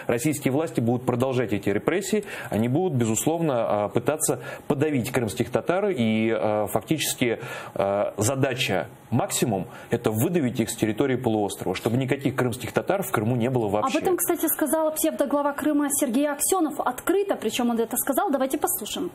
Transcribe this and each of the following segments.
Российские власти будут продолжать эти репрессии, они будут, безусловно, пытаться подавить крымских татар, и фактически задача максимум – это выдавить их с территории полуострова, чтобы никаких крымских татар в Крыму не было вообще. Об этом, кстати, сказал псевдоглава Крыма Сергей Аксенов открыто, причем он это сказал. Давайте послушаем.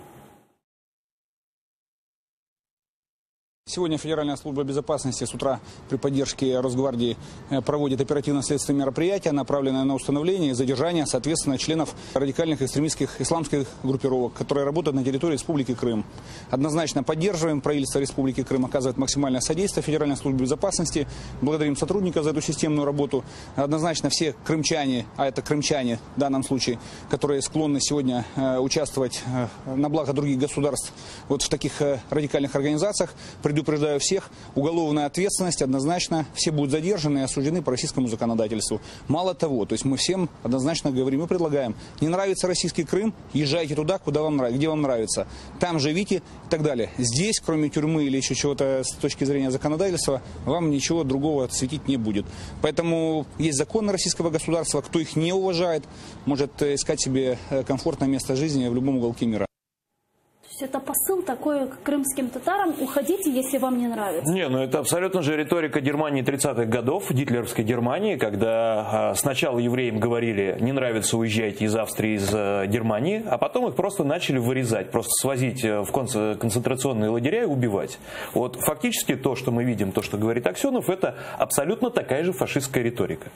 Сегодня Федеральная служба безопасности с утра при поддержке Росгвардии проводит оперативно-следственные мероприятия, направленные на установление и задержание, соответственно, членов радикальных экстремистских исламских группировок, которые работают на территории Республики Крым. Однозначно поддерживаем правительство Республики Крым, оказывает максимальное содействие Федеральной службе безопасности. Благодарим сотрудников за эту системную работу. Однозначно все крымчане, а это крымчане в данном случае, которые склонны сегодня участвовать на благо других государств вот в таких радикальных организациях, предупреждаю всех, уголовная ответственность однозначно, все будут задержаны и осуждены по российскому законодательству. Мало того, то есть мы всем однозначно говорим и предлагаем, не нравится российский Крым, езжайте туда, куда вам нравится, где вам нравится, там живите и так далее. Здесь, кроме тюрьмы или еще чего-то с точки зрения законодательства, вам ничего другого светить не будет. Поэтому есть законы российского государства, кто их не уважает, может искать себе комфортное место жизни в любом уголке мира. Это посыл такой к крымским татарам: уходите, если вам не нравится. Не, ну это абсолютно же риторика Германии 30-х годов, гитлеровской Германии, когда сначала евреям говорили: не нравится, уезжайте из Австрии, из Германии, а потом их просто начали вырезать, просто свозить в концентрационные лагеря и убивать. Вот фактически то, что мы видим, то, что говорит Аксенов, это абсолютно такая же фашистская риторика.